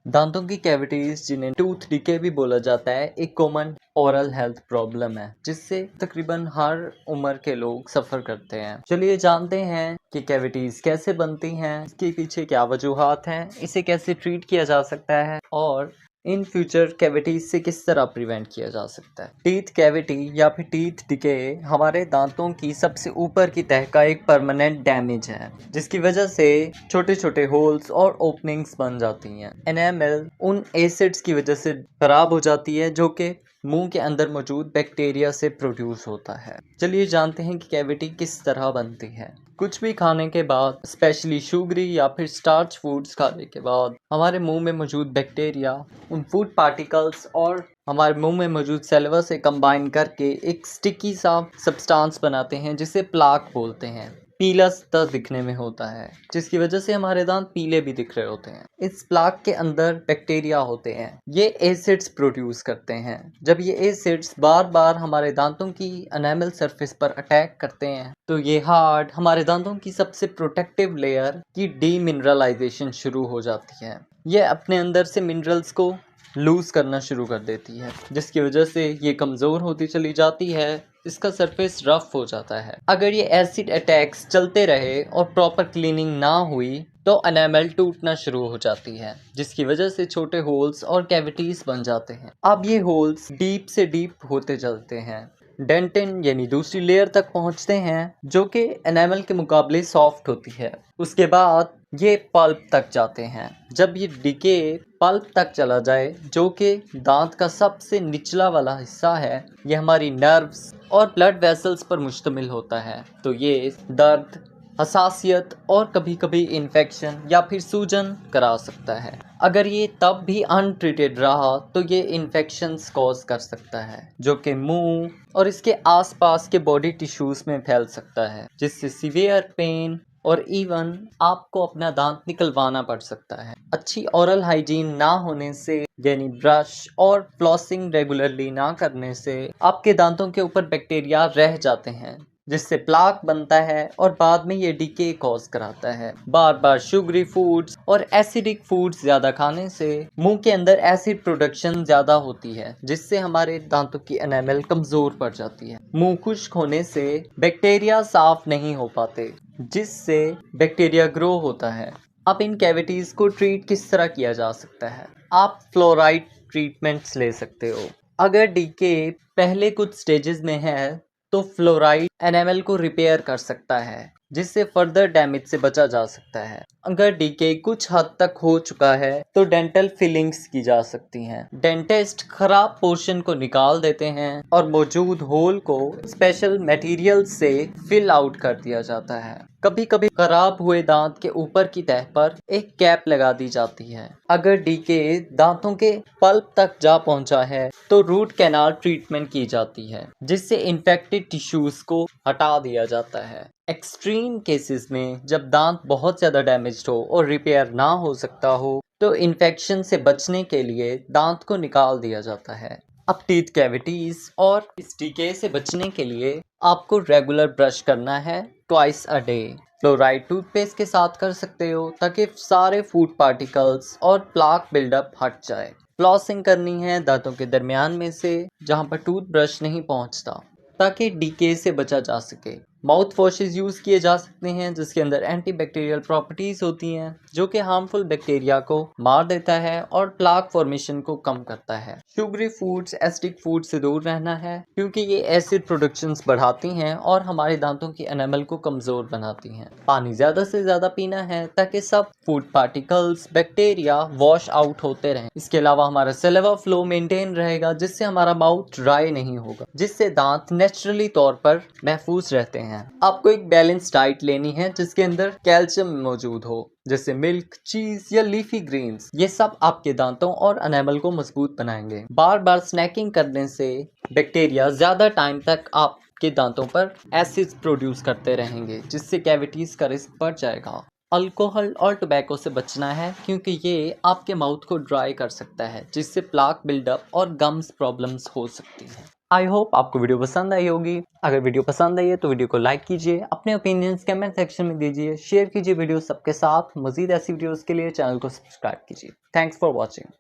दांतों की कैविटीज, जिन्हें टूथ डिके भी बोला जाता है, एक कॉमन ओरल हेल्थ प्रॉब्लम है जिससे तकरीबन हर उम्र के लोग सफ़र करते हैं। चलिए जानते हैं कि कैविटीज कैसे बनती हैं, इसके पीछे क्या वजूहात हैं, इसे कैसे ट्रीट किया जा सकता है और इन फ्यूचर कैविटीज से किस तरह प्रिवेंट किया जा सकता है। टीथ कैविटी या फिर टीथ डिके हमारे दांतों की सबसे ऊपर की तह का एक परमानेंट डैमेज है, जिसकी वजह से छोटे छोटे होल्स और ओपनिंग्स बन जाती हैं। एनामेल उन एसिड्स की वजह से खराब हो जाती है जो कि मुंह के अंदर मौजूद बैक्टीरिया से प्रोड्यूस होता है। चलिए जानते हैं कि कैविटी किस तरह बनती है। कुछ भी खाने के बाद, स्पेशली शुगरी या फिर स्टार्च फूड्स खाने के बाद, हमारे मुंह में मौजूद बैक्टीरिया उन फूड पार्टिकल्स और हमारे मुंह में मौजूद सैलिवा से कंबाइन करके एक स्टिकी सा सब्सटेंस बनाते हैं जिसे प्लाक बोलते हैं। पीला सतह दिखने में होता है, जिसकी वजह से हमारे दांत पीले भी दिख रहे होते हैं। इस प्लाक के अंदर बैक्टीरिया होते हैं, ये एसिड्स प्रोड्यूस करते हैं। जब ये एसिड्स बार बार हमारे दांतों की एनामल सरफेस पर अटैक करते हैं तो ये हार्ड हमारे दांतों की सबसे प्रोटेक्टिव लेयर की डीमिनरलाइजेशन शुरू हो जाती है। ये अपने अंदर से मिनरल्स को लूज करना शुरू कर देती है, जिसकी वजह से ये कमज़ोर होती चली जाती है, इसका सरफेस रफ हो जाता है। अगर ये एसिड अटैक्स चलते रहे और प्रॉपर क्लीनिंग ना हुई तो एनामल टूटना शुरू हो जाती है, जिसकी वजह से छोटे होल्स और कैविटीज बन जाते हैं। अब ये होल्स डीप से डीप होते चलते हैं, डेंटिन यानी दूसरी लेयर तक पहुंचते हैं जो कि एनामल के मुकाबले सॉफ्ट होती है। उसके बाद ये पल्प तक जाते हैं। जब ये डिके पल्प तक चला जाए, जो कि दांत का सबसे निचला वाला हिस्सा है, ये हमारी नर्व्स और ब्लड वेसल्स पर मुश्तमिल होता है, तो ये दर्द, हसासियत और कभी कभी इन्फेक्शन या फिर सूजन करा सकता है। अगर ये तब भी अनट्रीटेड रहा तो ये इन्फेक्शंस कॉज कर सकता है, जो कि मुंह और इसके आसपास के बॉडी टिश्यूज में फैल सकता है, जिससे सीवियर पेन और इवन आपको अपना दांत निकलवाना पड़ सकता है। अच्छी ओरल हाइजीन ना होने से, यानी ब्रश और फ्लॉसिंग रेगुलरली ना करने से, आपके दांतों के ऊपर बैक्टीरिया रह जाते हैं, जिससे प्लाक बनता है और बाद में ये डिके कॉज कराता है। बार बार शुगरी फूड्स और एसिडिक फूड्स ज़्यादा खाने से मुंह के अंदर एसिड प्रोडक्शन ज़्यादा होती है, जिससे हमारे दांतों की एनामल कमज़ोर पड़ जाती है। मुंह खुश्क होने से बैक्टीरिया साफ नहीं हो पाते, जिससे बैक्टीरिया ग्रो होता है। अब इन कैविटीज़ को ट्रीट किस तरह किया जा सकता है? आप फ्लोराइड ट्रीटमेंट्स ले सकते हो। अगर डीके पहले कुछ स्टेजेस में है तो फ्लोराइड एनामल को रिपेयर कर सकता है, जिससे फर्दर डैमेज से बचा जा सकता है। अगर डीके कुछ हद तक हो चुका है तो डेंटल फिलिंग्स की जा सकती हैं। डेंटिस्ट खराब पोर्शन को निकाल देते हैं और मौजूद होल को स्पेशल मटेरियल से फिल आउट कर दिया जाता है। कभी कभी खराब हुए दांत के ऊपर की तह पर एक कैप लगा दी जाती है। अगर डीके दांतों के पल्प तक जा पहुंचा है तो रूट कैनाल ट्रीटमेंट की जाती है, जिससे इन्फेक्टेड टिश्यूज को हटा दिया जाता है। एक्सट्रीम केसेस में, जब दांत बहुत ज़्यादा डैमेज्ड हो और रिपेयर ना हो सकता हो, तो इन्फेक्शन से बचने के लिए दांत को निकाल दिया जाता है। अब टीथ कैविटीज और इस डीके से बचने के लिए आपको रेगुलर ब्रश करना है, twice a day. Fluoride toothpaste के साथ कर सकते हो ताकि सारे फूड पार्टिकल्स और प्लाक बिल्डअप हट जाए। फ्लॉसिंग करनी है दांतों के दरमियान में से, जहां पर टूथब्रश नहीं पहुंचता, ताकि डीके से बचा जा सके। माउथ वॉशेस यूज़ किए जा सकते हैं, जिसके अंदर एंटीबैक्टीरियल प्रॉपर्टीज़ होती हैं, जो कि हार्मफुल बैक्टीरिया को मार देता है और प्लाक फॉर्मेशन को कम करता है। शुगरी फूड्स, एसिडिक फूड से दूर रहना है, क्योंकि ये एसिड प्रोडक्शंस बढ़ाती हैं और हमारे दांतों की एनामल को कमज़ोर बनाती हैं। पानी ज़्यादा से ज़्यादा पीना है ताकि सब food particles, bacteria wash out होते रहें। इसके अलावा हमारा सैलिवा फ्लो मेंटेन रहेगा, जिससे हमारा माउथ ड्राई नहीं होगा, जिससे दांत नेचुरली तौर पर महफूज रहते हैं। आपको एक बैलेंस डाइट लेनी है जिसके अंदर कैल्शियम मौजूद हो, जैसे मिल्क, चीज या लीफी ग्रीन्स। ये सब आपके दांतों और एनामल को मजबूत बनाएंगे। बार बार स्नैकिंग करने से बैक्टीरिया ज्यादा टाइम तक आपके दांतों पर एसिड प्रोड्यूस करते रहेंगे, जिससे कैविटीज का रिस्क बढ़ जाएगा। अल्कोहल और टोबैको से बचना है, क्योंकि ये आपके माउथ को ड्राई कर सकता है, जिससे प्लाक बिल्डअप और गम्स प्रॉब्लम्स हो सकती हैं। आई होप आपको वीडियो पसंद आई होगी। अगर वीडियो पसंद आई है तो वीडियो को लाइक कीजिए, अपने ओपिनियंस कमेंट सेक्शन में दीजिए, शेयर कीजिए वीडियो सबके साथ। मजीद ऐसी वीडियोस के लिए चैनल को सब्सक्राइब कीजिए। Thanks for watching.